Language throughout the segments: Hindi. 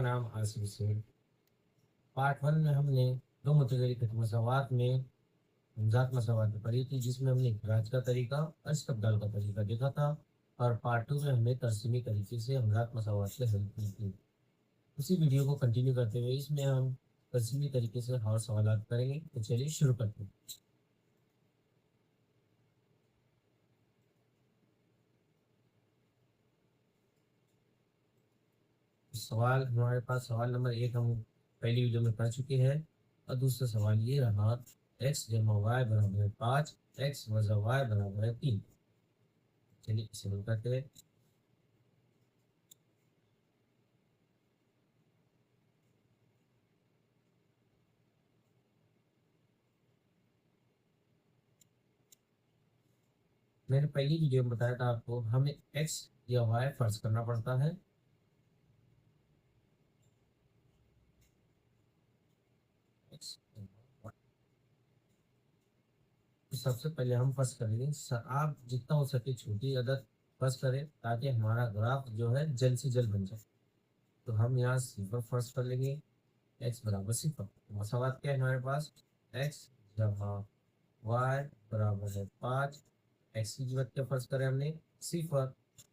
नाम आसिफ शेख। पार्ट 1 में हमने दो मुतज़लिफ़ मसावात में हमज़ात मसावात पढ़ी थी, जिसमें हमने इखराज का तरीका और इस्तिक़बाल का तरीका देखा था। और पार्ट 2 में हमने तर्सीमी तरीके से हमज़ात मसावात के हल की थी। उसी वीडियो को कंटिन्यू करते हुए इसमें हम तर्सीमी तरीके से और सवालात करेंगे। तो चलिए शुरू करते हैं। सवाल हमारे पास सवाल नंबर 1 हम पहली वीडियो में पढ़ चुके हैं। और दूसरा सवाल ये रहा, एक्स जमा वाई बराबर है 5, एक्स वज़ा वाई बराबर है 3। चलिए इसे हल करते हैं। मैंने पहली वीडियो में बताया था आपको, हमें एक्स या वाई फर्ज करना पड़ता है। एक्स तो सबसे पहले हम फर्ज करेंगे, आप जितना हो सके छोटी अदद फर्ज करें, ताकि हमारा ग्राफ जो है जल्द से जल्द बन जाए। तो हम यहाँ सिफर फर्ज कर लेंगे, एक्स बराबर सिफर। मसावात क्या है हमारे पास, एक्स जमा वाई बराबर है 5। एक्स की कीमत क्या फर्ज करें हमने, सिफर।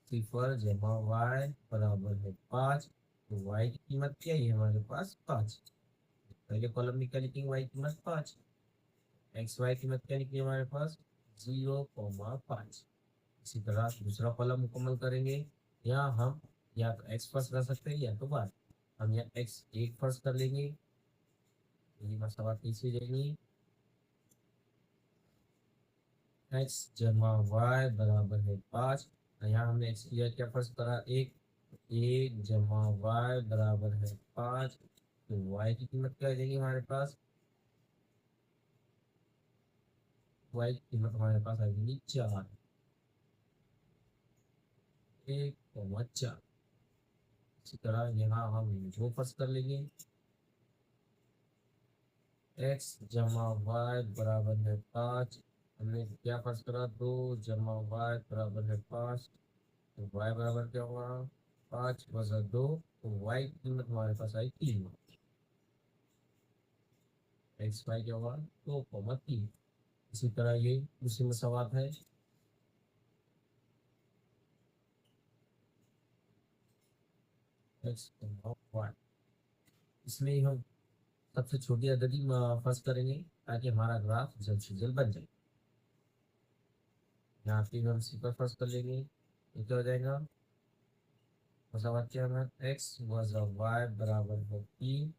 सिफर जमा वाई बराबर है 5। तो वाई की कीमत क्या है हमारे पास 5। पहले कॉलम में क्या लिखेंगे, वाई की कीमत 5। एक्स वाई की कीमत क्या निकली हमारे पास 0,5। इसी तरह दूसरा कॉलम मुकम्मल करेंगे। यहाँ हम या तो एक्स फर्स्ट कर सकते हैं या तो वाई। हम यहाँ एक्स एक फर्स्ट कर लेंगे। ये मसाला कैसे जाएंगी, एक्स जमा वाई बराबर है 5। यहाँ हमने एक्स की जगह क्या फर्स्ट करा, एक। एक जमा वाई बराबर है 5। तो वाई की कीमत क्या आ जाएगी हमारे पास, वाई की कीमत हमारे पास आ जाएगी 4। 1,4। इसी तरह यहाँ हम दो फर्स्ट कर लेंगे, एक्स जमा वाई बराबर है 5। हमने क्या फर्स्ट करा, 2 जमा वाई बराबर है 5। तो वाई बराबर क्या हुआ, 5 वज़ा 2। तो वाई की कीमत हमारे पास आई 3। एक्स वाई क्या हुआ, 2,3। इसी तरह ये दूसरी मसावात है, एक्स वाई। इसमें ही हम सबसे छोटी अददी फर्ज करेंगे, ताकि हमारा ग्राफ जल्द से जल्द बन जाए। यहाँ पे हम सिफर फर्ज कर लेंगे। ये क्या हो जाएगा, मसावत क्या है, एक्स वज़ा वाई बराबर है 3।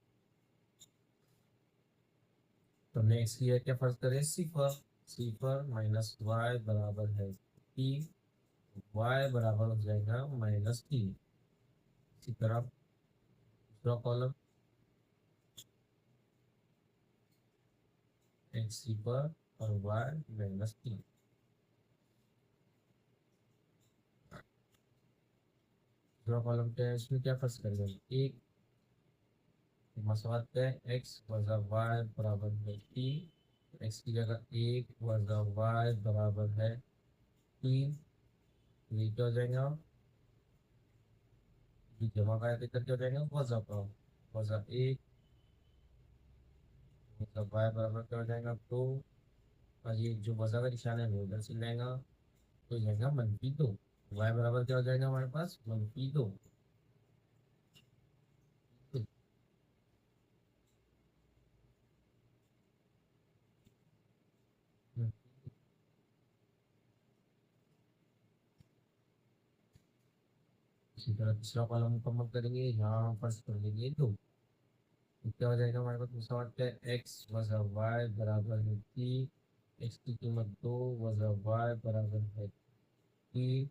तो हमने एक्स की क्या फर्ज करें, सिफर। सिफर माइनस वाई बराबर है 3। वाई बराबर हो जाएगा -3। इसी तरह दूसरा कॉलम, एक्स सिफर और वाई -3। दूसरा कॉलम क्या है, इसमें क्या फर्ज करेंगे, एक। मसवाद क्या है, एक्स वज़ा वाई बराबर है 3। एक्स की जगह एक वज़ा वाई बराबर है 3। ये क्या हो जाएगा, ये जमा का इधर क्या हो जाएगा, वज़ा का। वज़ा एक मतलब वाई बराबर क्या हो जाएगा 2। और ये जो वज़ा का निशान है वो इधर से जाएगा, तो जाएगा -2। वाई बराबर क्या हो जाएगा हमारे पास, -2। इसी तरह तीसरा कॉलम मुकम्मल करेंगे, यहाँ फर्स्ट कर लेंगे 2। तो क्या हो जाएगा हमारे पास, सवाल क्या है, एक्स वज़ा वाई बराबर है 3। एक्स की कीमत 2 वज़ा वाई बराबर है 3।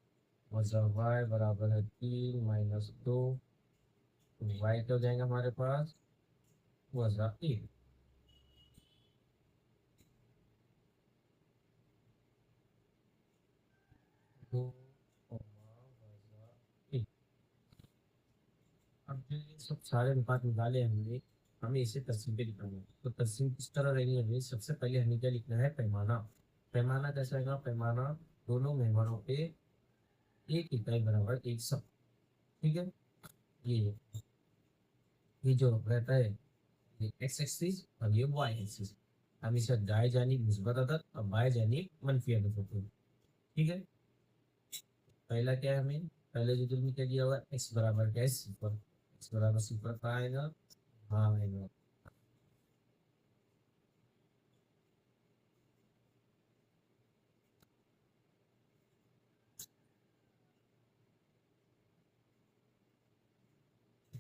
वज़ा वाई बराबर है 3 - 2। तो वाई क्या हो जाएगा हमारे पास, वज़ा 1। दो वज़ा 1। अब जो ये सब सारे अनुपात निकाले हमने, हमें इसे तस्वीर पे लिखना है। तो तस्वीर किस तरह रहेगी, हमें सबसे पहले हमें क्या लिखना है, पैमाना। पैमाना कैसा रहेगा, पैमाना दोनों मेहमानों पे एक इकाई बराबर एक सब। ठीक है, ये है। ये जो रहता है ये एक्स एक्सिस और ये वाई एक्सिस, हम इसे दाएं जानिब मुस्बत अदद और बाएं जानिब मनफी अदद होते हैं। ठीक है, पहला क्या है, हमें पहले जो में क्या दिया हुआ है, एक्स बराबर क्या है सिफर, एक्स बराबर सिफर कहाँ आएगा, हाँ आएगा।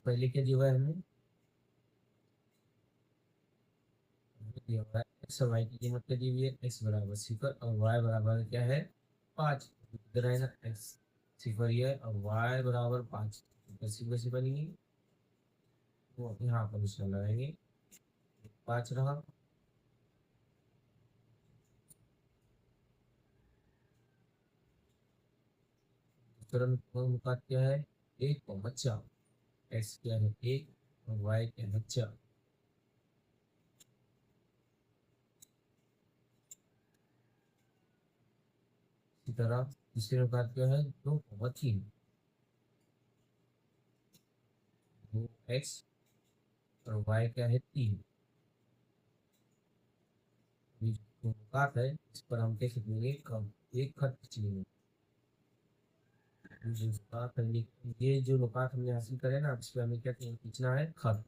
पहले क्या दिया हुआ है हमें, दिया हुआ है एक्स और वाई की कीमत क्या दी हुई है, एक्स बराबर सिफर और वाई बराबर क्या है 5। इधर है ना एक्स सिफर ये है और वाई बराबर 5, कैसी कैसी बनेगी, वो यहाँ पर निशान लगाएंगे, 5 रहा। तुरंत अनुपात क्या है, 1 और 4, एक्स क्या है 1 और वाई क्या है 4। इसी तरह दूसरे अनुपात क्या है, 2 और 3, 2 एक्स और वाई क्या है 3। ये जो अनुपात है इस पर हम कैसे देंगे कम, एक खत खींचेंगे। ये जो अनुपात है ये जो अनुपात हमने हासिल करे ना, इस पर हमें क्या खींचना है, खत।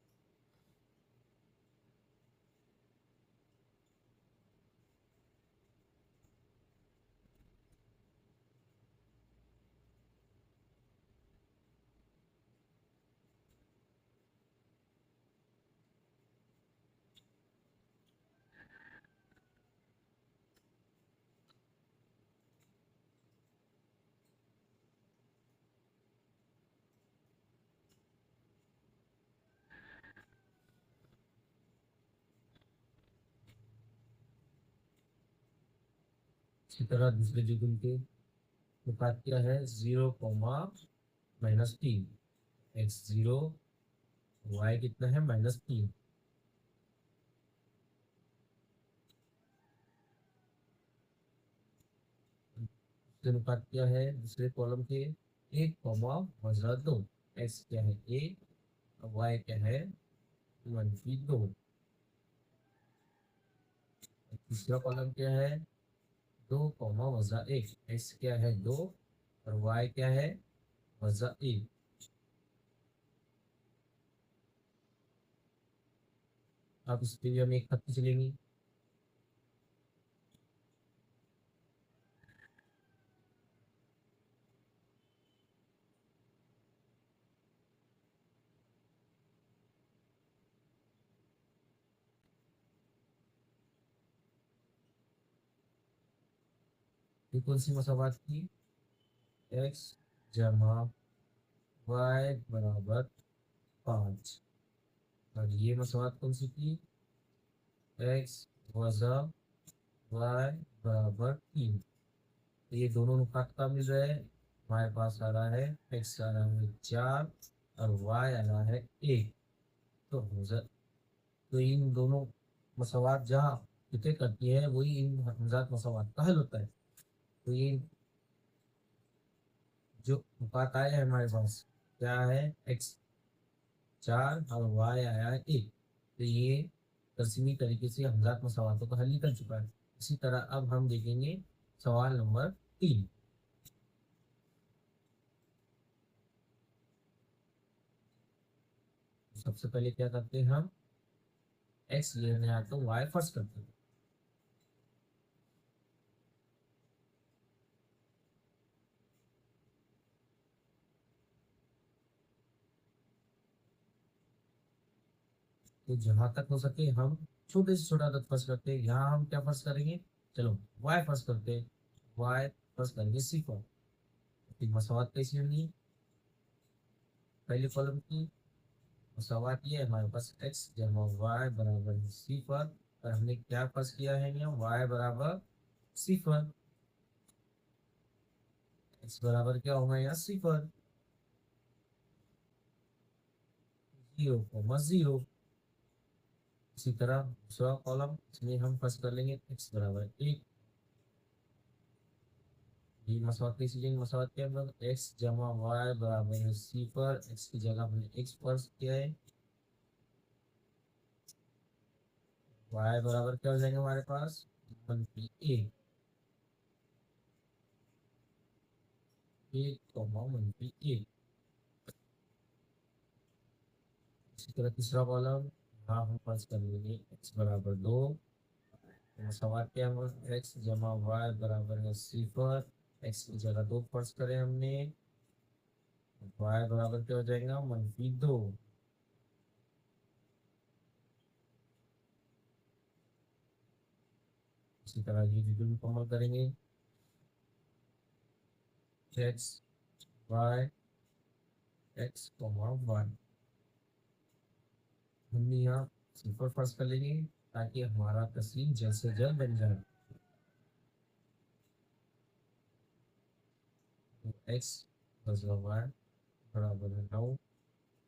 इसी तरह दूसरे जुगल के अनुपात क्या है, 0, -3, एक्स 0, वाई कितना है -3। अनुपात क्या है दूसरे कॉलम के, 1, -2, एक्स क्या है 1 वाई क्या है -2। तीसरा कॉलम क्या है, 2, -1, एक्स क्या है 2 और वाई क्या है -1। अब इस पे भी हम एक खत चलेंगे। ये कौन सी मसावात की, एक्स जमा वाई बराबर 5, और ये मसावात कौन सी की, एक्स वजा वाई बराबर 3। तो ये दोनों अनुपात का मिल रहा है, हमारे पास आ रहा है एक्स आ रहा है 4 और वाई आ रहा है 1। तो तो इन दोनों मसावात जहाँ कितने करती है वही इन हमजात मसावात का हल होता है। तो ये जो अनुपात आया है हमारे पास क्या है, एक्स 4 और वाई आया है 1। तो ये तस्वीरी तरीके से हमजात मसावातों का हल निकल चुका है। इसी तरह अब हम देखेंगे सवाल नंबर 3। सबसे पहले क्या करते हैं हम, एक्स लेने आते तो वाई फर्स्ट करते हैं। तो जहां तक हो सके हम छोटे से छोटा तक फर्स्ट करते हैं। यहाँ हम क्या फर्स्ट करेंगे, चलो वाई फर्स्ट करते हैं, वाई फर्स्ट करेंगे सी पर। फिर मसवात कैसी होंगी, पहले कॉलम की मसवात ये है हमारे पास एक्स जमा वाई बराबर सी पर हमने क्या फर्स्ट किया है, यहाँ वाई बराबर सी पर, एक्स बराबर क्या होगा यहाँ सी पर, 0, 0। इसी तरह दूसरा कॉलम इसमें हम फर्स्ट कर लेंगे एक्स बराबर 1। ये मसवाक कैसी लेंगे, मसवाक के अंदर एक्स जमा वाई बराबर है सी पर, एक्स की जगह हमने एक्स फर्स्ट किया है वाई बराबर क्या हो जाएगा हमारे पास, मनफी एक, एक कॉमा मनफी एक। इसी तरह तीसरा कॉलम, यहाँ हम पास कर लेंगे एक्स बराबर दो, सवाल क्या है, एक्स जमा वाई बराबर है सिफर, एक्स की जगह दो फर्ज करें हमने, वाई बराबर क्या हो जाएगा मनफी दो। इसी तरह ये भी मुकम्मल करेंगे, X Y, X comma Y, हम यहाँ सिंपल फर्ज कर लेंगे ताकि हमारा तस्वीर जल्द से जल्द बन जाए। तो एक्स प्लस वाई बराबर है नौ,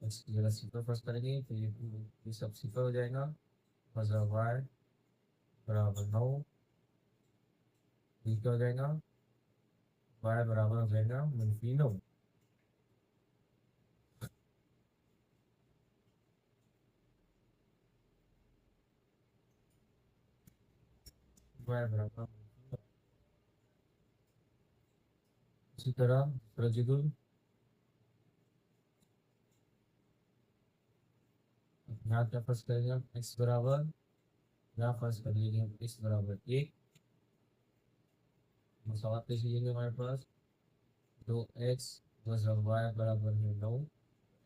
एक्स की जगह सिंपल फर्ज करेंगे तो ये सब सिंपल हो जाएगा, प्लस वाई बराबर नौ, ये क्या हो जाएगा, वाई बराबर हो जाएगा मनफी नौ। वाई बराबर मनफी नौ। इसी तरह रजिदुल, यहाँ क्या फर्ज करेंगे हम, एक्स बराबर, यहाँ फर्ज कर लेंगे हम एक्स बराबर एक, मसावत कैसे लेंगे हमारे पास, दो एक्स प्लस वाई बराबर है नौ,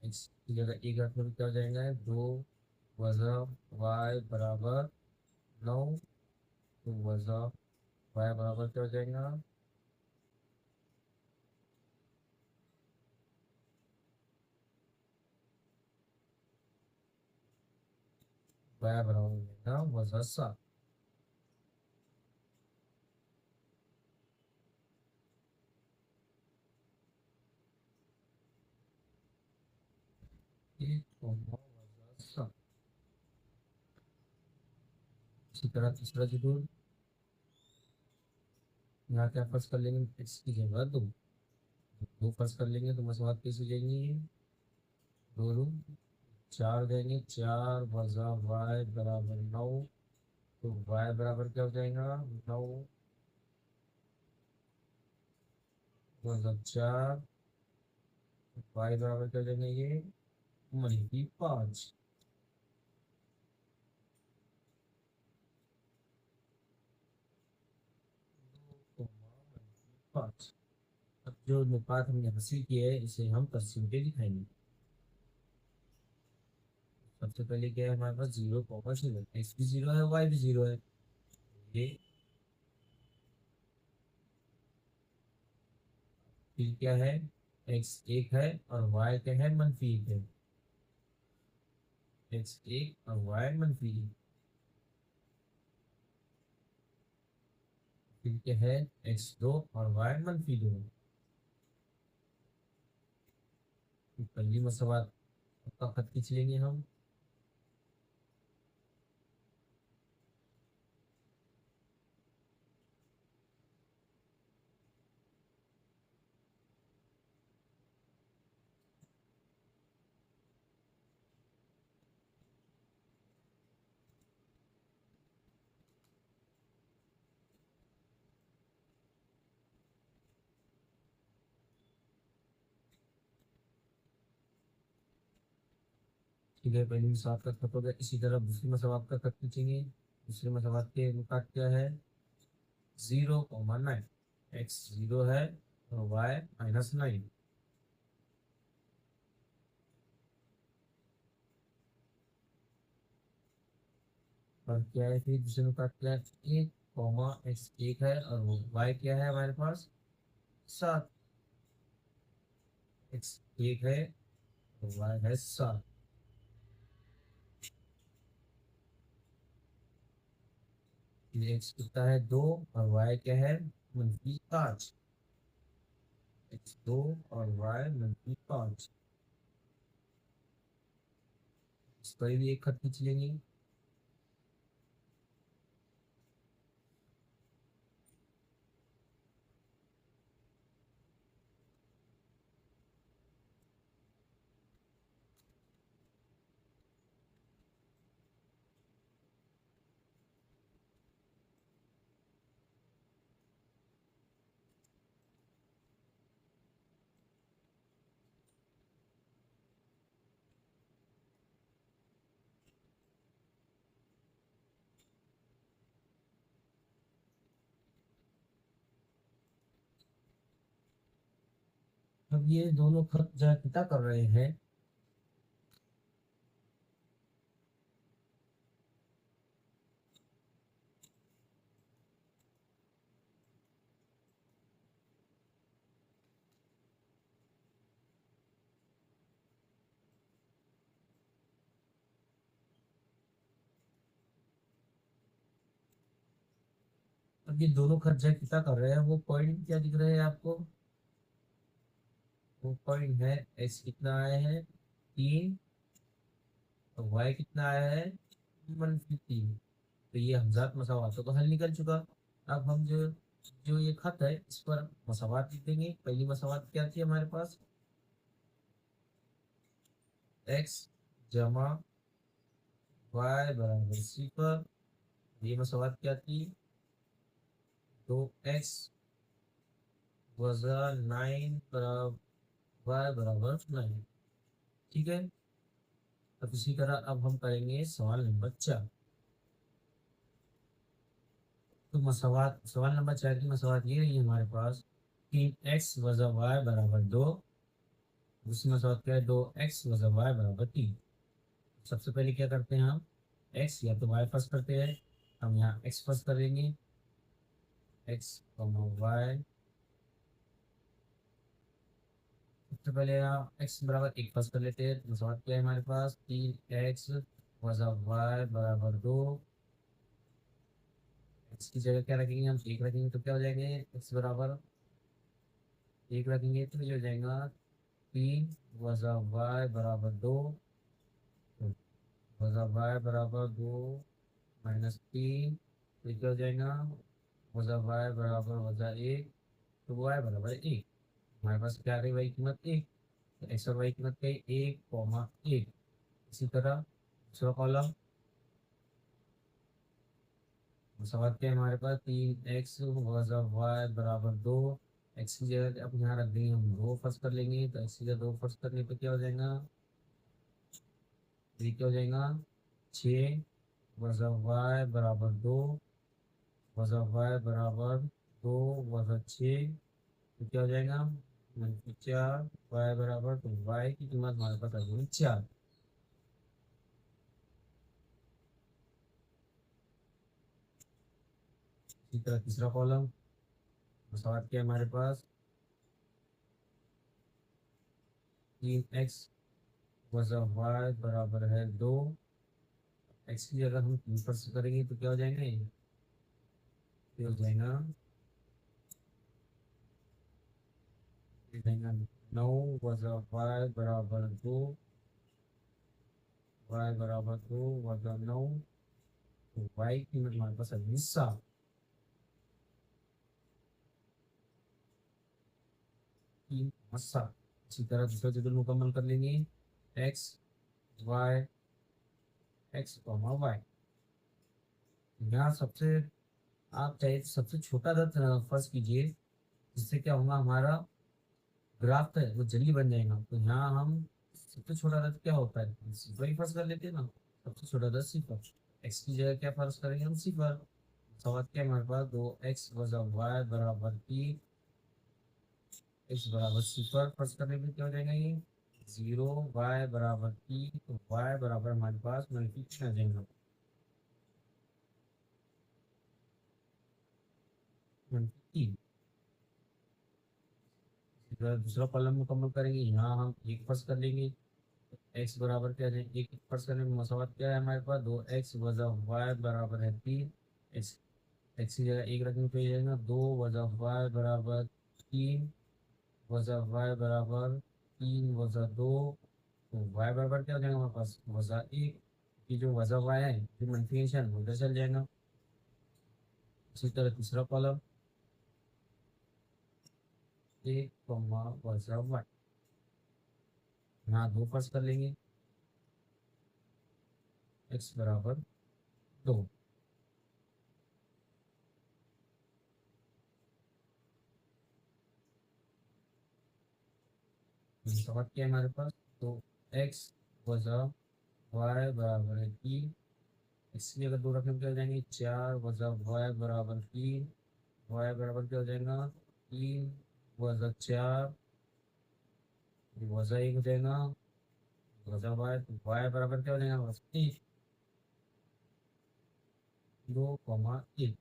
एक्स की जगह एक रखने में क्या हो जाएगा, दो वजह वाई बराबर नौ, तो वजह वाई बराबर क्या हो जाएगा, वाई बराबर हो जाएगा वजह सात। एक कॉमा वजह सात। इसी तरह तीसरा जरूर, यहाँ क्या फर्ज कर लेंगे, एक्स की जगह दो, दो फर्ज कर लेंगे तो मसवात कैसे हो जाएंगी, दो दो चार देंगे, चार वजह वाई बराबर नौ, तो वाई बराबर क्या हो जाएगा, नौ वजह चार, वाई बराबर क्या हो जाएंगे ये मनफी पाँच। पाँच। अब जो अनुपात हमने हासिल किया है इसे हम तस्वीर पे दिखाएंगे। सबसे पहले क्या है हमारे पास, जीरो कॉमा जीरो, एक्स भी जीरो है वाई भी जीरो है, ये फिर क्या है, एक्स एक है और वाई क्या है मनफी एक है, एक्स एक और वाई मनफी एक, फिर क्या है, एक्स दो और वाई मनफी दो। फिर पहली मसवात का खत खींच लेंगे हम, ठीक है पहली मसवात का खत हो गया। इसी तरह दूसरी मसवात का खत खींचेंगे, दूसरी मसवात के अनुपात क्या है, zero comma nine, x zero है और वाई माइनस नाइन, और क्या है फिर दूसरे अनुपात क्या है, एक कॉमा एक्स एक है और वाई क्या है हमारे पास सात, एक्स एक है और वाई है सात, ये एक्स कितना है दो और वाई क्या है मनफी पाँच, एक्स दो और वाई मनफी पाँच। इस पर भी एक खत खींच लेंगे, अब ये दोनों खत जो है पिता कर रहे हैं। अब ये दोनों खत जो है पिता कर रहे हैं, वो पॉइंट क्या दिख रहे हैं आपको? वो पॉइंट है एक्स कितना आया है 3, और वाई कितना आया है -3। तो ये हमजात मसावातों का हल निकल चुका। अब हम जो जो ये खत है इस पर मसावात लिख देंगे। पहली मसावात क्या थी हमारे पास? एक्स जमा वाई बराबर 0। ये मसावात क्या थी? 2x वजा 9 बराबर वाई बराबर 9। ठीक है। अब इसी तरह अब हम करेंगे सवाल नंबर 4। तो मसावात सवाल नंबर 4 की मसावात ये रही हमारे पास, 3x वजा वाई बराबर 2। दूसरी मसावात क्या है? 2x वजा वाई बराबर 3। सबसे पहले क्या करते हैं हम? x या तो y फर्स्ट करते हैं। हम यहाँ x फर्स्ट करेंगे। x y। सबसे पहले यहाँ x बराबर 1 फर्स्ट कर लेते हैं। तो मसावात क्या है हमारे पास? 3x वजा वाई बराबर 2। x की जगह क्या रखेंगे? हम 1 रखेंगे तो क्या हो जाएंगे? x बराबर 1 रखेंगे तो ये हो जाएगा 3 वजा वाई बराबर 2। वजा वाई बराबर 2 -3। तो क्या हो जाएगा? वजा वाई बराबर वजा 1। तो वाई बराबर 1। हमारे पास क्या आ रही वाई कीमत 1। तो एक्स और वाई कीमत क्या है? 1, 1। इसी तरह दूसरा कॉलम सवाल क्या है हमारे पास? 3x वजा वाई बराबर 2। एक्स की जगह अब यहाँ रख देंगे हम 2 फर्स्ट कर लेंगे। तो एक्स की जगह 2 फर्स्ट करने पे क्या हो जाएगा? ये क्या हो जाएगा? 6 वजा वाई बराबर 2। वजा वाई बराबर 2 वजा 6। तो क्या हो जाएगा? -4 वाई बराबर, तो वाई की कीमत हमारे पास आ जाएगी 4। इसी तरह तीसरा कॉलम सवाल क्या है हमारे पास? 3x वजा वाई बराबर है 2। एक्स की जगह हम 3 फर्स्ट करेंगे तो क्या हो जाएगा? ये हो जाएगा 9 वजा वाई बराबर 2। वाई बराबर 2 वजा 9। तो वाई की कीमत हमारे पास है 7। तीन और 7। इसी तरह दूसरा जगह मुकम्मल कर लेंगे। X Y X comma Y. यहाँ सबसे आप चाहे तो सबसे छोटा दर्द फर्स्ट कीजिए, जिससे क्या होगा? हमारा ग्राफ है वो जल्दी बन जाएगा। तो यहाँ हम सबसे छोटा दर्द क्या होता है? सिफर ही फर्स्ट कर लेते हैं ना। सबसे छोटा दर्द सिफर। एक्स की जगह क्या फर्स्ट करेंगे हम? सिफर। सवाल क्या है हमारे पास? 2x वजा वाई बराबर 3। एक्स बराबर सिफर फर्स्ट करने पे क्या हो जाएगा? ये 0। वाई बराबर 3। तो वाई बराबर हमारे पास मल्टीप्लिकेशन आ जाएगा -3। दूसरा कॉलम मुकम्मल करेंगे। यहाँ हम एक फर्स्ट कर लेंगे। एक्स बराबर क्या है? एक फर्स्ट करने में मसावत क्या है हमारे पास? 2x वजा वाई बराबर है 3। एक्स एक्स की जगह 1 रखने पे जाएगा 2 वजा वाई बराबर 3। वजा वाई बराबर 3 वजा 2। तो वाई बराबर क्या हो जाएगा हमारे पास? वजा 1। की जो वजा वाई है फिर मल्टीप्लिकेशन उधर चल जाएगा। इसी तरह तीसरा कॉलम 1 वजा वाई। यहाँ 2 फर्स्ट कर लेंगे। एक्स बराबर 2। सवाल क्या है हमारे पास? तो एक्स वजा वाई बराबर है 3। इसलिए अगर 2 रकम क्या हो जाएंगे? 4 वजा वाई बराबर 3। वाई बराबर क्या हो जाएगा? 3 वजा 4। वजह एक हो जाएगा, वजह वाई, तो वाई बराबर क्या हो जाएगा, बस एक, 2, 1।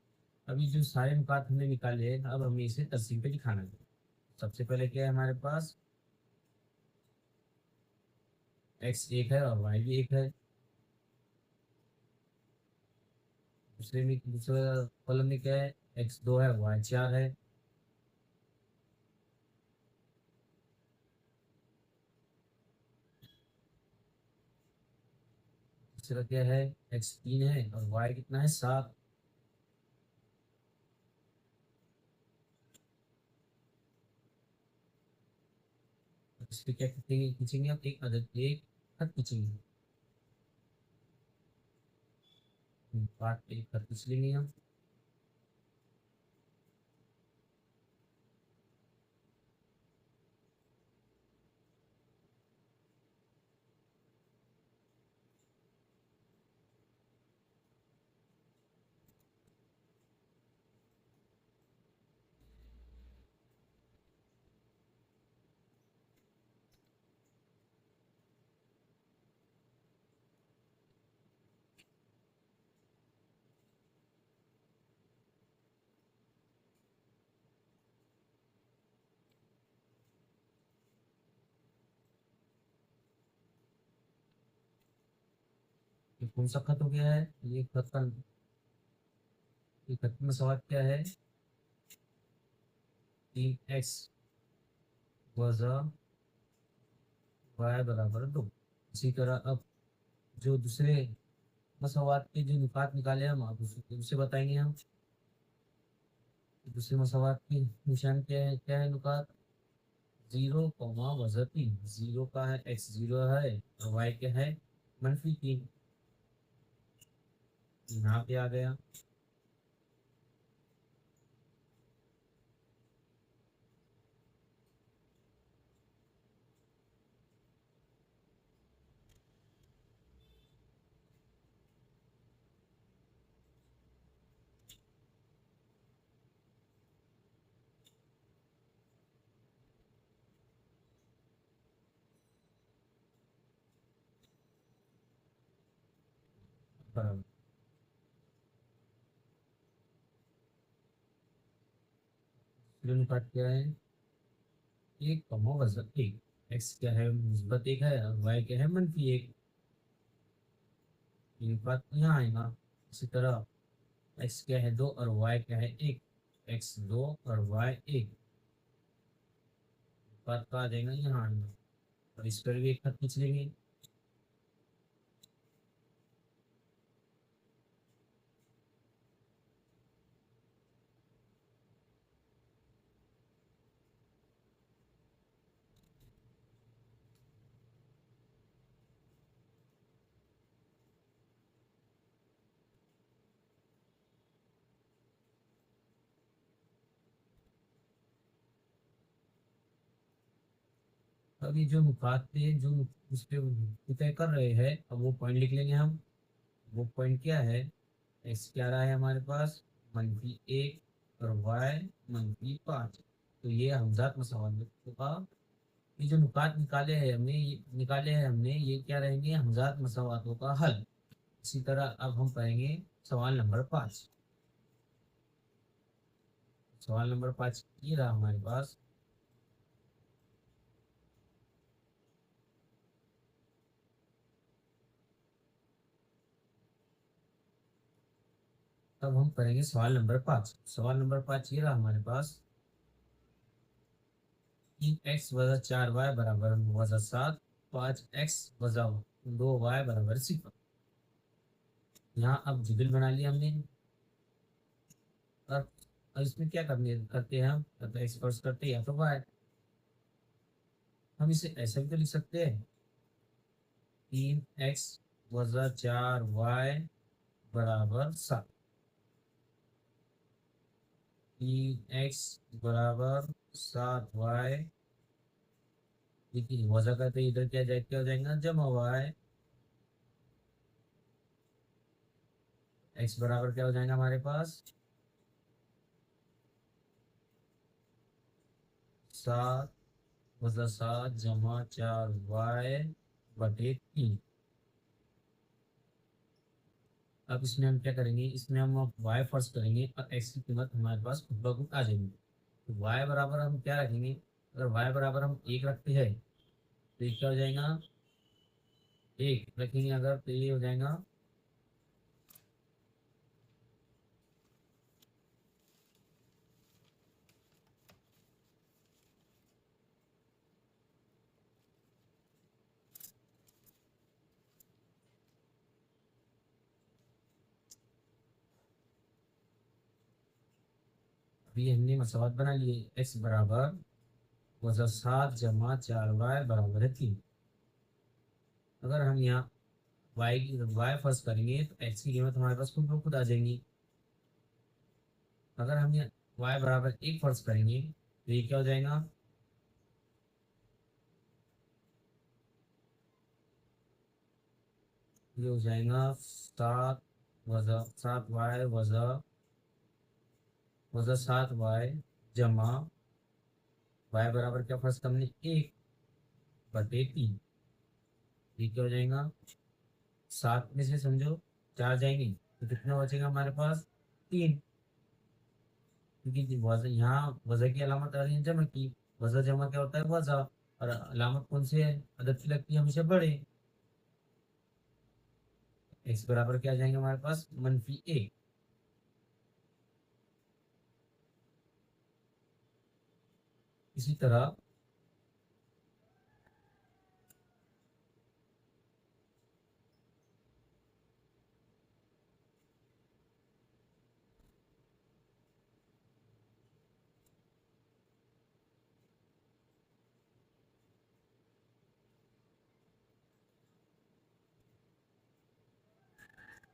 अभी जो सारे नुकात हमने निकाले हैं, अब हमें इसे तरसीम पे दिखाना है। सबसे पहले क्या है हमारे पास, एक्स एक है और वाई भी एक है। दूसरे कॉलम में क्या है, x2 है, y4 है। तीसरा क्या है, x3 है और y कितना है, 7। इस पे क्या खींचेंगे, खींचेंगे हम एक अदद, एक खत खींचेंगे, पार्ट पे एक खत खींच लेंगे हम। ये कौन सा खत हो गया है, ये खत का, ये खत में सवाल क्या है, 3x वजा y बराबर 2। इसी तरह अब जो दूसरे मसवात के जो नुकात निकाले हम, आप उसे बताएंगे हम। दूसरे मसवात के निशान क्या है नुकात, 0, वजह 3। जीरो का है, x0 है और y क्या है, -3। यहाँ पे आ गया। बराबर, दूसरे नुकात क्या है, 1, वजह 1। x क्या है, -1 है और y क्या है, -1। ये बात यहाँ आएगा। इसी तरह x क्या है, 2 और y क्या है, 1। x 2 और y 1, बात का आ जाएगा यहाँ आएगा। और इस पर भी एक खत खींच लेंगे। अभी जो नुकात थे, जो उस पे तय कर रहे हैं, अब वो पॉइंट लिख लेंगे हम। वो पॉइंट क्या है, एक्स क्या रहा है हमारे पास, -1 और वाई -5। तो ये हमजात मसवाद का, ये जो नुकात निकाले हैं हमने, ये क्या रहेंगे, हमजात मसवातों का हल। इसी तरह अब हम पढ़ेंगे सवाल नंबर 5। सवाल नंबर 5 ये रहा हमारे पास। अब हम पढ़ेंगे सवाल नंबर 5। सवाल नंबर 5 ये रहा हमारे पास, 3x वजा 4y बराबर वजा 7, 5x वजा 2y बराबर 0। यहाँ अब जुगल बना लिया हमने। अब इसमें क्या करते हैं हम, या तो एक्स फर्स्ट करते हैं या तो वाई। हम इसे ऐसे भी तो लिख सकते हैं, 3x वजा 4y बराबर 7। 3x बराबर 7y, देखिए वजह करते इधर क्या हो जाएगा, जमा y। एक्स बराबर क्या हो जाएगा हमारे पास, 7 वजह 7 जमा 4y बटे 3। अब इसमें हम क्या करेंगे, इसमें हम अब y फर्ज करेंगे और x की कीमत हमारे पास खुद ब खुद आ जाएंगी। तो y बराबर हम क्या रखेंगे, अगर y बराबर हम 1 रखते हैं तो ये क्या हो जाएगा, 1 रखेंगे अगर तो ये हो जाएगा अभी हमने मसवात बना लिए, x बराबर वजह 7 जमा 4y बराबर है 3। अगर हम यहाँ y फर्ज करेंगे तो x की कीमत हमारे पास खुद ब खुद आ जाएंगी। अगर हम यहाँ y बराबर 1 फर्ज करेंगे तो ये क्या हो जाएगा, ये हो जाएगा 7 वजह 7y जमा y बराबर क्या फर्ज करने 1 बटे 3। ये क्या हो जाएगा, 7 में से समझो 4 जाएंगे तो कितना बचेगा हमारे पास 3। क्योंकि वजह यहाँ वजह की अलामत आ रही है जमा की, वजह जमा क्या होता है वजह, और अलामत कौन सी है, अदद की लगती है हमेशा बड़े। x बराबर क्या आ जाएंगे हमारे पास -1। इसी तरह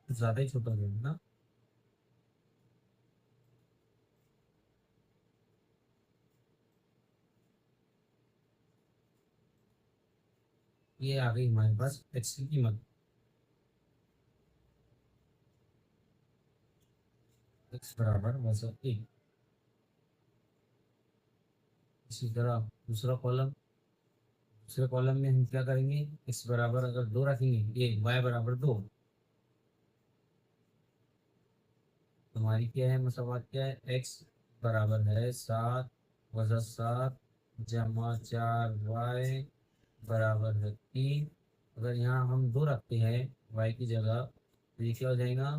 ज्यादा ही छोटा हो जाएगा ना। ये आ गई हमारे पास x की कीमत, x बराबर वजह 1। इसी तरह दूसरे कॉलम में हम क्या करेंगे, x बराबर अगर 2 रखेंगे, ये y बराबर 2, हमारी क्या है मसवात क्या है, x बराबर है 7 वजह 7 जमा 4y बराबर है 3। अगर यहाँ हम 2 रखते हैं y की जगह तो ये क्या हो जाएगा,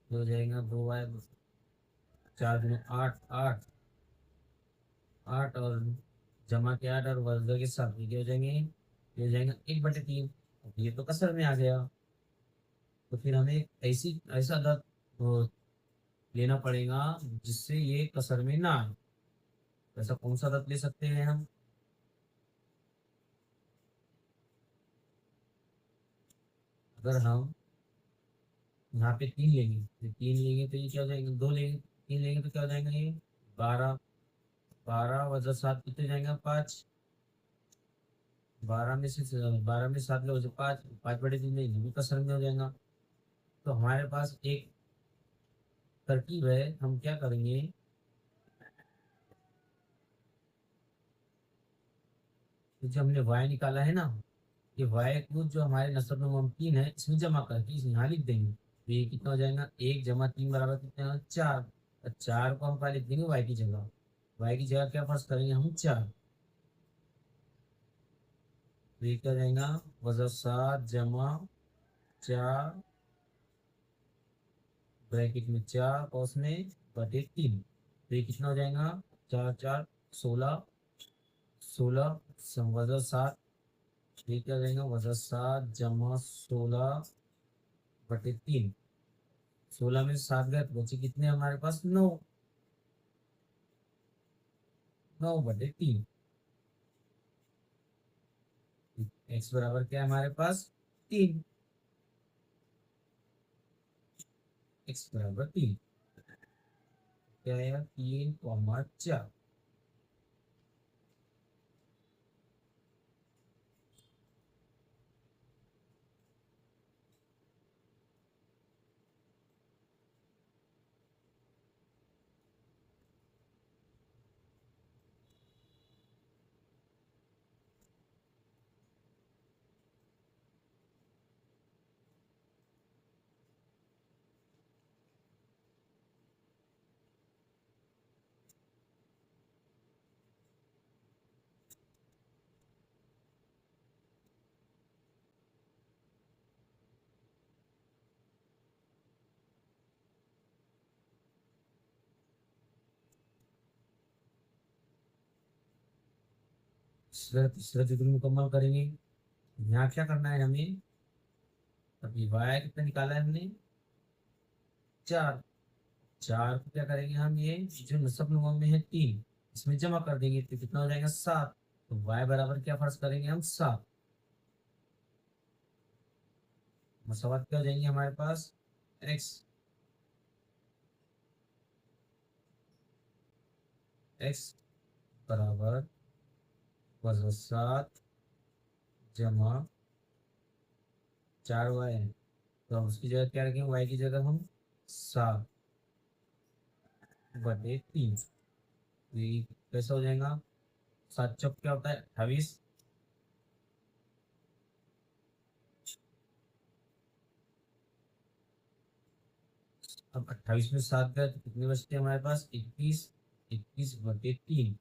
ये हो जाएगा 2y, 4 दूनी 8, 8 और जमा के 8 और वर्ग के 7, ये क्या हो जाएंगे, ये हो जाएगा 1/3। ये तो कसर में आ गया, तो फिर हमें ऐसा अदद वो लेना पड़ेगा जिससे ये कसर में ना आए। तो ऐसा कौन सा अदद ले सकते हैं हम, अगर हम यहाँ पे 3 लेंगे तो 3 लेंगे तो ये क्या हो जाएंगे, 2 लेंगे 3 लेंगे तो क्या हो जाएगा ये 12। 12 वजह 7 कितने जाएंगे 5। 12 में 7 लोग 5, 5/3 में ये भी कसर में हो जाएगा। तो हमारे पास एक तरकीब है, हम क्या करेंगे, तो जो हमने वाई निकाला है ना, ये वाई को जो हमारे नसब में मुमकिन है इसमें जमा करके इस यहाँ लिख देंगे तो ये कितना हो जाएगा, 1 जमा 3 बराबर कितना है 4। और 4 को हम पहले लिख देंगे वाई की जगह, वाई की जगह क्या फर्ज करेंगे हम 4। तो ये क्या हो जाएगा, वजह 7 जमा 4 ब्रैकेट में 4 और उसमें बटे 3। तो ये कितना हो जाएगा, 4 4 16, 16 वजह 7, ये क्या हो जाएगा वजह 7 जमा 16/3। 16 में 7 गए तो बचे कितने हमारे पास 9, 9/3। एक्स बराबर क्या है हमारे पास 3, एक्स बराबर 3, क्या है 3,4। इसी तरह तीसरा चित्र मुकम्मल करेंगे। यहाँ क्या करना है हमें, अभी वाई कितना निकाला है हमने, 4। 4 को क्या करेंगे हम, ये जो नसब नुमा में है 3, इसमें जमा कर देंगे तो कितना हो जाएगा 7। तो वाई बराबर क्या फर्ज करेंगे हम, 7। मसावत क्या हो जाएंगे हमारे पास, एक्स, एक्स बराबर वजह 7 जमा 4 वाई है। तो हम उसकी जगह क्या रखेंगे, वाई की जगह हम 7/3। तो ये कैसा हो जाएगा, 7 चौक क्या होता है 28। अब 28 में 7 गए तो कितने बचते हैं हमारे पास, 21। 21/3।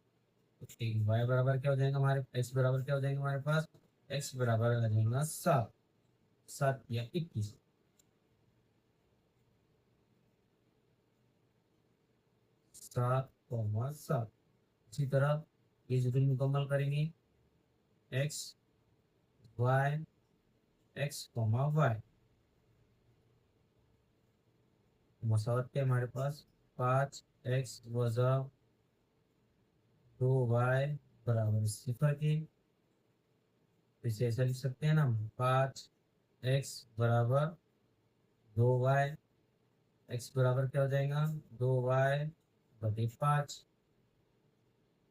तो एक वाई बराबर क्या हो जाएगा हमारे, एक्स बराबर क्या हो जाएगा हमारे पास, एक्स बराबर आ जाएगा 7। 7 या 21, 7,7। इसी तरह ये जो भी मुकम्मल करेंगे, एक्स वाई, x, y, मसावत के हमारे पास 5x - 2y बराबर 0 के। तो इसे ऐसा लिख सकते हैं ना हम, 5x बराबर 2y। x बराबर क्या हो जाएगा, 2y/5।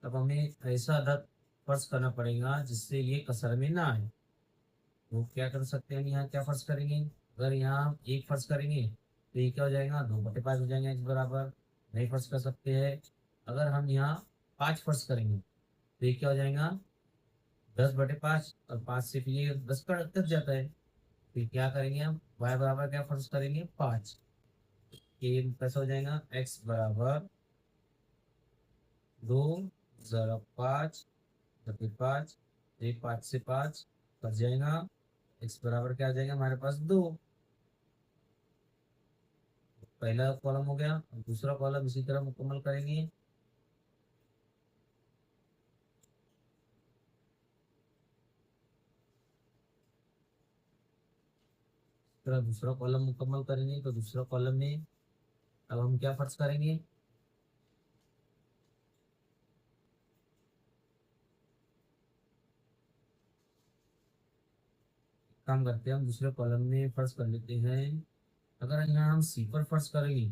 अब हमें ऐसा अदद फर्ज करना पड़ेगा जिससे ये कसर में ना आए। वो क्या कर सकते हैं हम, यहाँ क्या फर्ज करेंगे, अगर यहाँ हम 1 फर्ज करेंगे तो ये क्या हो जाएगा, 2/5 हो जाएगा, x बराबर नहीं फर्ज कर सकते हैं। अगर हम यहाँ 5 फर्ज करेंगे तो ये क्या हो जाएगा, 10/5, और 5 से फिर ये 10 का कट जाता है। फिर क्या करेंगे हम, y बराबर क्या फर्ज करेंगे, 5। ये कैसा हो जाएगा, x बराबर 2 × 5 ये 5 से 5 कट जाएगा, x बराबर क्या आ जाएगा हमारे पास 2। पहला कॉलम हो गया, अब दूसरा कॉलम इसी तरह मुकम्मल करेंगे। तरह दूसरा कॉलम मुकम्मल करेंगे तो दूसरा कॉलम में अब हम क्या फर्ज करेंगे, काम करते हैं हम दूसरे कॉलम में फर्ज कर लेते हैं। अगर यहाँ हम सी पर फर्ज करेंगे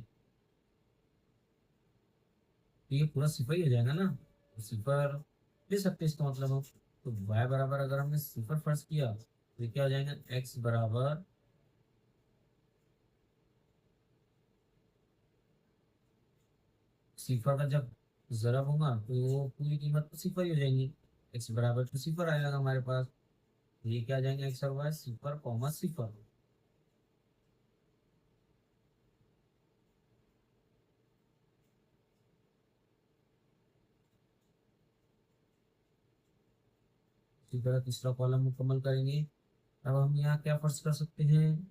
तो ये पूरा सिफर ही हो जाएगा ना, तो सिफर ले सकते हैं इसका मतलब हम। तो y बराबर अगर हमने सिफर फर्ज किया तो ये क्या हो जाएगा, x बराबर सिफर का जब जरब होगा तो वो पूरी कीमत तो सिफर ही हो जाएंगी। x बराबर तो सिफर आएगा हमारे पास। तो ये क्या आ जाएंगे, x और y सिफर कॉमा सिफर। इसी तरह तीसरा कॉलम मुकम्मल करेंगे। अब हम यहाँ क्या फर्ज कर सकते हैं,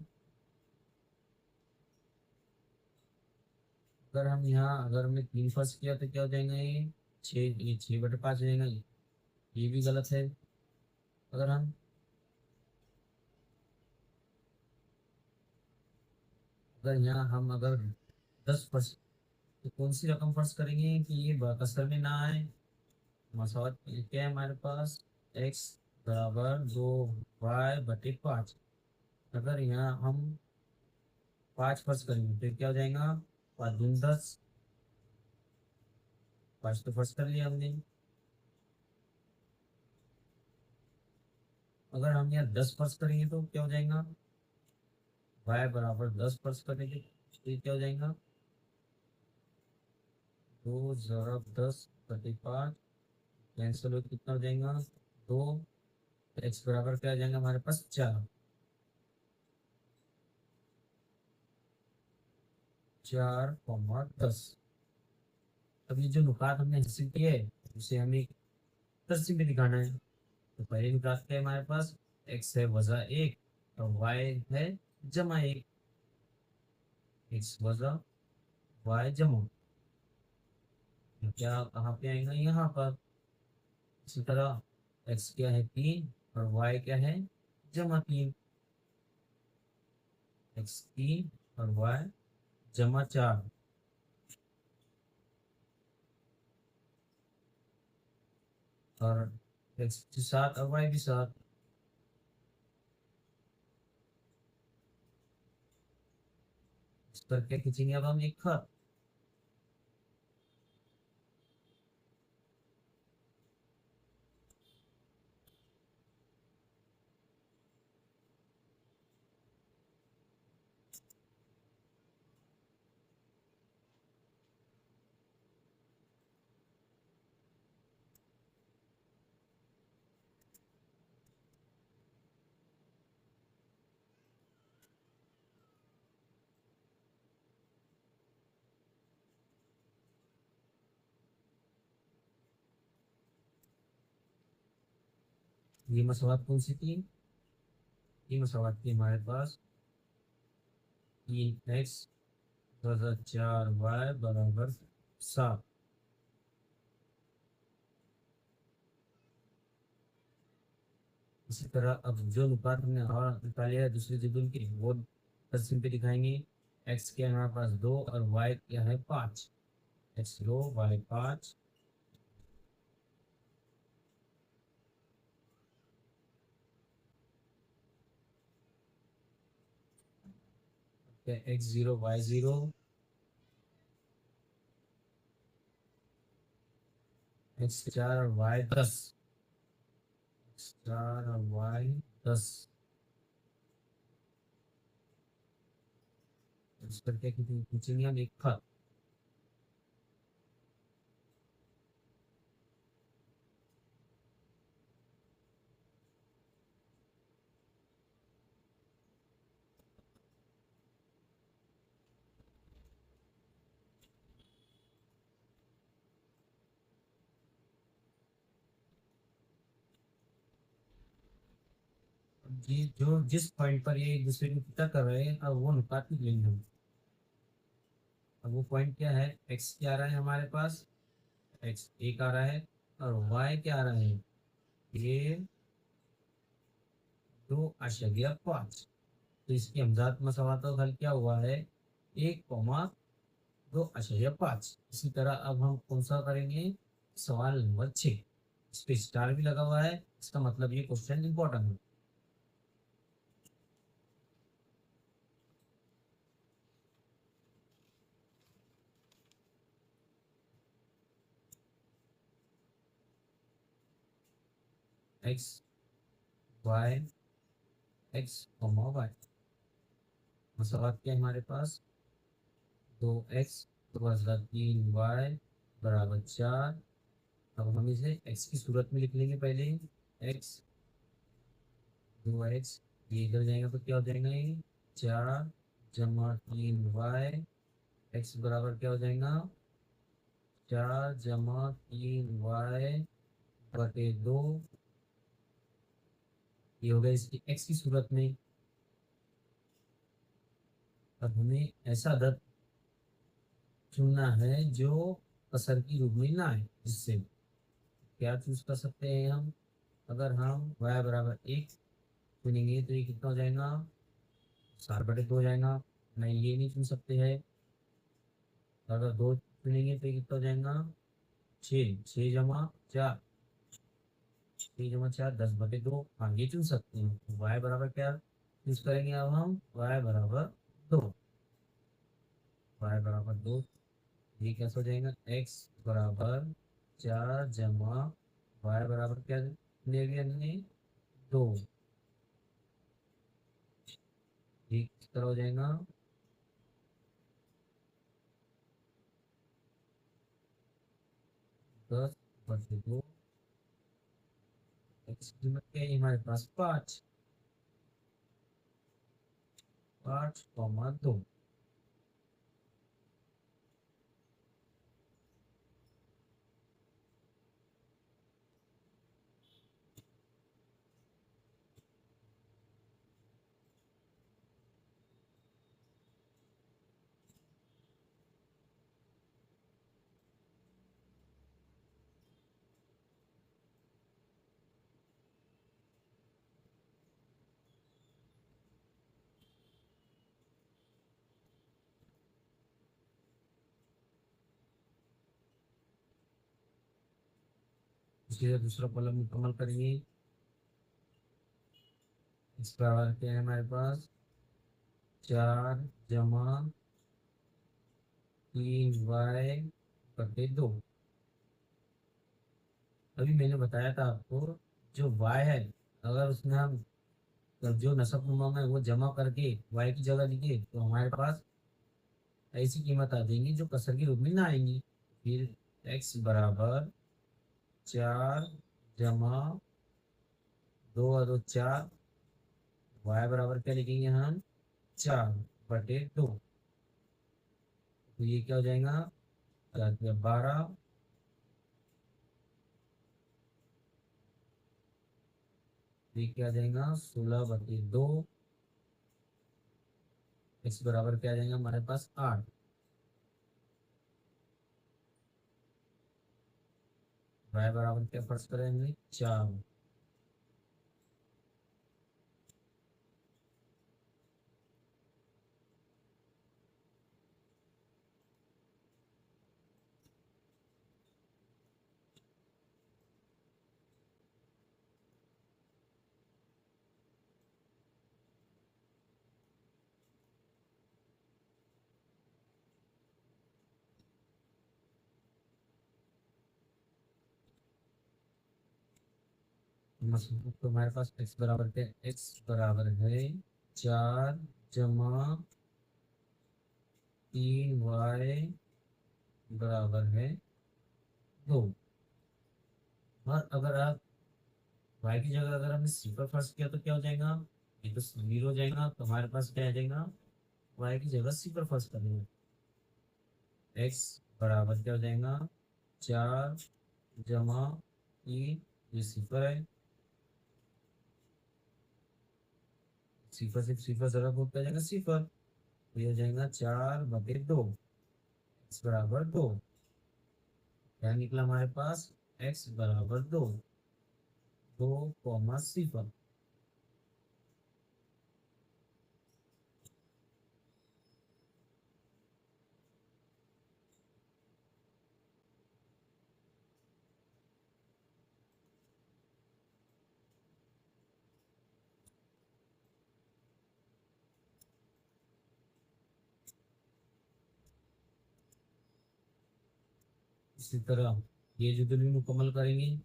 अगर हम यहाँ अगर हमने 3 फर्ज किया तो क्या हो जाएगा, ये 6/5 हो जाएगा। ये भी गलत है। अगर हम अगर यहाँ हम अगर 10 फर्ज, तो कौन सी रकम फर्ज करेंगे कि ये कसर में ना आए। मसावत क्या है हमारे पास, x बराबर 2y/5। अगर यहाँ हम 5 फर्ज करेंगे तो क्या हो जाएगा, 5 × 10। 5 तो फर्ज कर लिया हमने। अगर हम यहाँ 10 फर्ज करेंगे तो क्या हो जाएगा, y बराबर 10 फर्ज करेंगे तो ये क्या हो जाएगा, 2 × 10/5 कैंसिल हो कितना हो जाएगा, 2। एक्स बराबर क्या आ जाएगा हमारे पास, 4। 4,10। अब ये जो नुकात हमने हासिल किए है उसे हमें तरसीम में दिखाना है। तो पहले नुकात क्या है हमारे पास, एक्स है वजह 1 और वाई है जमा 1। एक्स वजह वाई जमा, तो क्या कहाँ पे आएगा, यहाँ पर। इसी तरह एक्स क्या है 3 और वाई क्या है -3। एक्स 3 और वाई -4। और एक्स 7 और वाई भी 7। इस पर क्या खींचेंगे अब हम एक खत। ये मसवात कौन सी थी? ये मसवात थी हमारे पास 3x + 4y = 7। इसी तरह अब जो अनुपात हमने और निकाले है दूसरे जगह के वो तस्वीर पे दिखाएंगे। एक्स के हमारे पास 2 और वाई क्या है 5। X 2 Y 5। X 0 Y 0। X 4 और वाई 10। एक्स 4 और वाई 10। इस पर क्या खींचेंगे हम एक खत। जी जो जिस पॉइंट पर ये एक दूसरे को पिता कर रहे हैं अब वो अनुपात नहीं लेंगे हम। अब वो पॉइंट क्या है? एक्स क्या आ रहा है हमारे पास? एक्स 1 आ रहा है। और वाई क्या आ रहा है? ये 2.5। तो इसकी हमजात मसवात का हल क्या हुआ है? 1,2.5। इसी तरह अब हम कौन सा करेंगे? सवाल नंबर 6। इस पे स्टार भी लगा हुआ है, इसका मतलब ये क्वेश्चन इंपॉर्टेंट है। एक्स वाई x, y मसवात क्या है हमारे पास? 2x + 3y = 4। अब हम इसे x की सूरत में लिख लेंगे पहले। x 2x, ये इधर जाएगा तो क्या हो जाएगा? ये 4 + 3y। एक्स बराबर क्या हो जाएगा? 4 + 3y/2। ये हो गया इसकी एक्स की सूरत में। अब हमें ऐसा दर चुनना है जो कसर की रूप में ना आए। जिससे क्या चूज कर सकते हैं हम? अगर हम y = 1 चुनेंगे तो ये कितना हो जाएगा? 7/2 हो जाएगा। नहीं, ये नहीं चुन सकते हैं। अगर 2 चुनेंगे तो ये कितना हो जाएगा? 6 6 × 4 10/2। हाँ, ये चुन सकते हैं। तो y बराबर क्या चूज करेंगे अब हम? y = 2। y = 2। ये कैसे हो जाएगा? x = 4 जमा y बराबर क्या ले लिया हमने? 2। ये किस तरह हो जाएगा? 10/2। एक्स की कीमत क्या है हमारे पास? 5। 5,2। उसी से दूसरा कॉलम मुकम्मल करेंगे। इस बराबर क्या है हमारे पास, 4 जमा 3y/2। अभी मैंने बताया था आपको, जो y है, अगर उसमें हम जो नसब नुमा में वो जमा करके y की जगह लिखे तो हमारे पास ऐसी कीमत आ जाएंगी जो कसर के रूप में ना आएंगी। फिर x बराबर 4 जमा 2 और 2 4, y बराबर क्या लिखेंगे हम, 4/2। तो ये क्या हो जाएगा, 4×12, ये क्या आ जाएगा, 16/2। x बराबर क्या आ जाएगा हमारे पास, 8। y बराबर क्या फर्ज करेंगे, 4। तो हमारे पास x बराबर क्या, x बराबर है 4 जमा 3y बराबर है 2। और अगर आप y की जगह अगर हमने सिफर फर्स्ट किया तो क्या हो जाएगा, ये तो 0 हो जाएगा। तो हमारे पास क्या आ जाएगा, y की जगह सिफर फर्स्ट करेंगे। x बराबर क्या हो जाएगा, 4 जमा 3, ये सिफर है, सिफर से सिफर जरा हो क्या जाएगा, सिफर। तो ये हो जाएगा 4/2, x बराबर 2। क्या निकला हमारे पास, x बराबर 2, 2, 0। इसी तरह ये जो भी मुकम्मल करेंगे,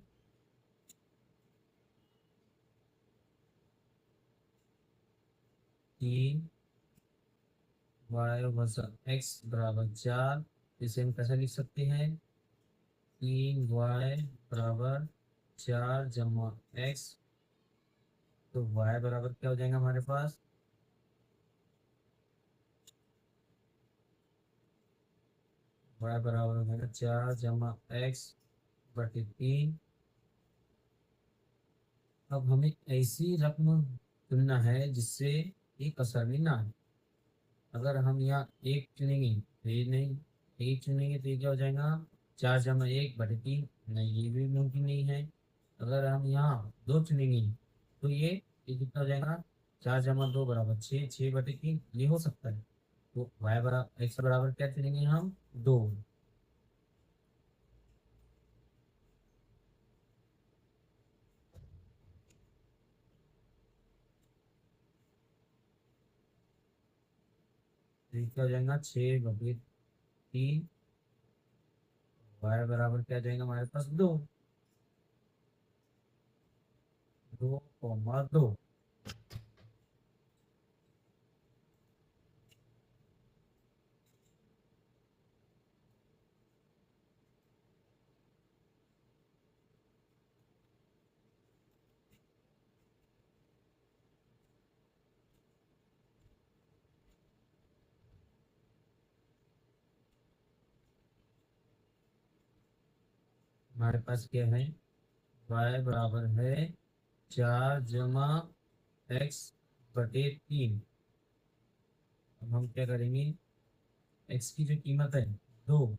3y/x बराबर 4। इसे हम कैसे लिख सकते हैं, 3y/4 जमा x। तो y बराबर क्या हो जाएगा हमारे पास, y बराबर हो जाएगा 4 जमा x/3। अब हमें ऐसी रकम चुनना है जिससे एक असर भी ना आए। अगर हम यहाँ एक चुनेंगे तो ये नहीं, एक चुनेंगे तो ये क्या हो जाएगा, 4 जमा 1/3। नहीं, ये भी मुमकिन नहीं है। अगर हम यहाँ 2 चुनेंगे तो ये कितना हो जाएगा, 4 जमा 2 बराबर 6, 6/3 ये हो सकता है। तो y बराबर x बराबर क्या चुनेंगे हम, 2। तो ये क्या हो जाएगा, 6/3। y बराबर क्या जाएगा हमारे पास, 2, 2,2। हमारे पास क्या है, y बराबर है 4 जमा x/3। अब हम क्या करेंगे, x की जो कीमत है 2,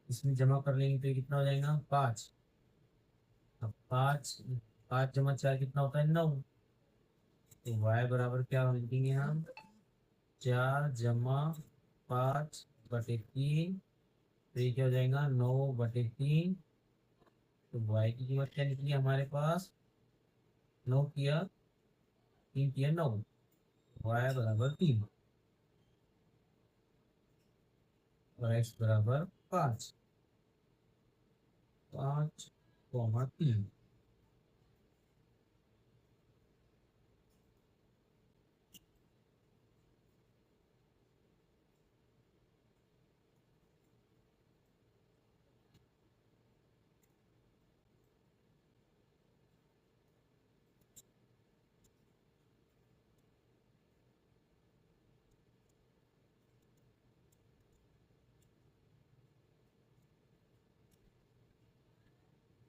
इसमें जमा कर लेंगे तो ये कितना हो जाएगा, 5। अब 5 जमा 4 कितना होता है, 9। तो y बराबर क्या लिखेंगे हम, 4 जमा 5/3। तो ये क्या हो जाएगा, 9/3। तो y की कीमत क्या निकली हमारे पास, 9 किया 3 किया 9, y बराबर 3 और x बराबर 5, 5,3।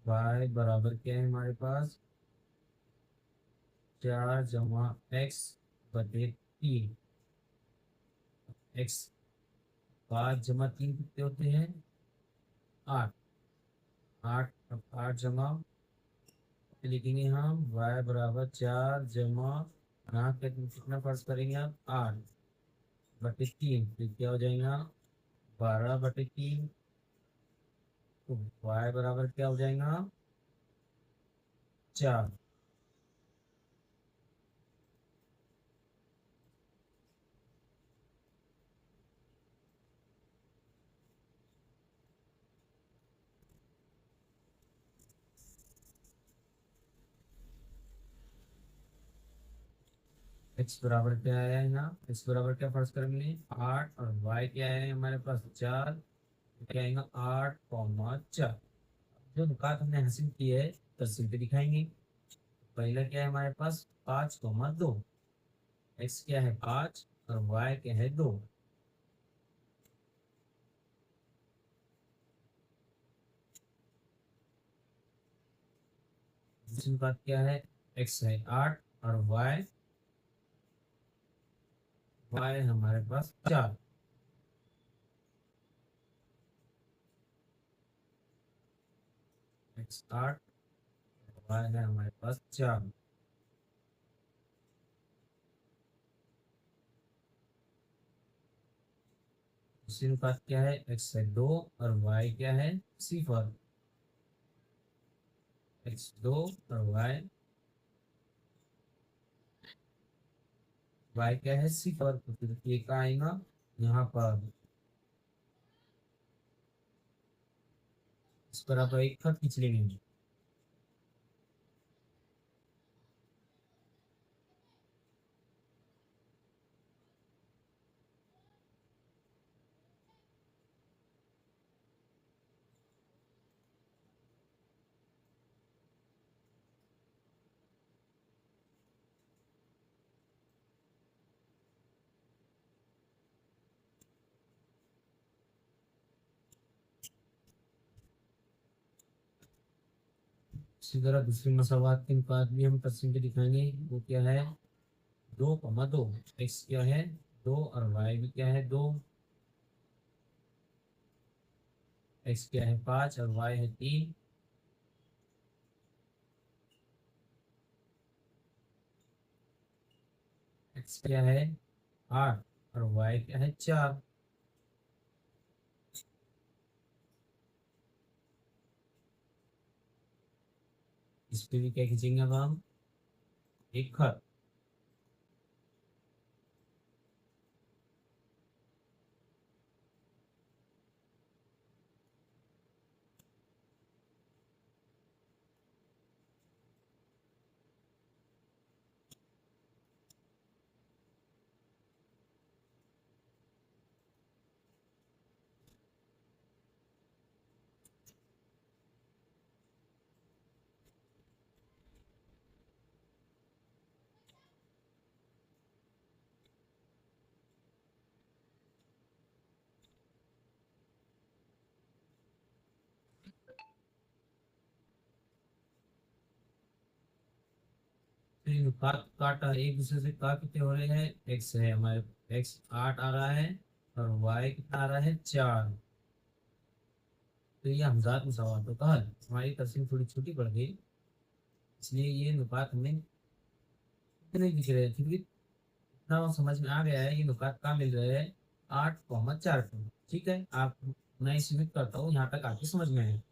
y बराबर क्या है हमारे पास, 4 जमा x बटे 3। x 5 जमा 3 कितने होते हैं, 8। 8, अब 8 जमा लिखेंगे हम, y बराबर 4 जमा, यहाँ कितना फर्ज करेंगे आप, 8/3, फिर क्या हो जाएगा 12/3। तो y बराबर क्या हो जाएगा, 4। x बराबर क्या आया है यहाँ, x बराबर क्या फर्ज करेंगे 8, और y क्या है हमारे पास 4, क्या आएगा 8,4। जो नुकात हमने हासिल की है तस्वीर पे दिखाएंगे। पहला क्या है हमारे पास 5,2, x क्या है 5 और y क्या है 2। दूसरी बात क्या है, x है 8 और y हमारे पास 4। x 8, y है हमारे पास 4। दूसरी बात क्या है, x है 2 और y क्या है 0। x 2 और y क्या है 0। तो फिर ये का आएगा यहाँ पर, इस पर आप एक खत खींच लेंगे। इसी तरह दूसरी मसावात के अनुपात भी हम तस्वीर पे दिखाएंगे। वो क्या है 2,2, x क्या है 2 और y भी क्या है 2। x क्या है 5 और y है 3। x क्या है 8 और y क्या है 4। इस पे भी क्या खींचेंगे अब हम, एक खत। तो ये काटा एक दूसरे से का कितने हो रहे हैं, x है हमारे, x 8 आ रहा है और y कितना आ रहा है 4। तो ये हमजात मुसावातों का हल। हमारी तस्वीर थोड़ी छोटी पड़ गई, इसलिए ये नुकात हमें इतने दिख रहे हैं, फिर भी इतना समझ में आ गया है। ये नुकात कहाँ मिल रहे हैं, 8,4 को। ठीक है, आप मैं इसमें करता हूँ, यहाँ तक आपकी समझ में है।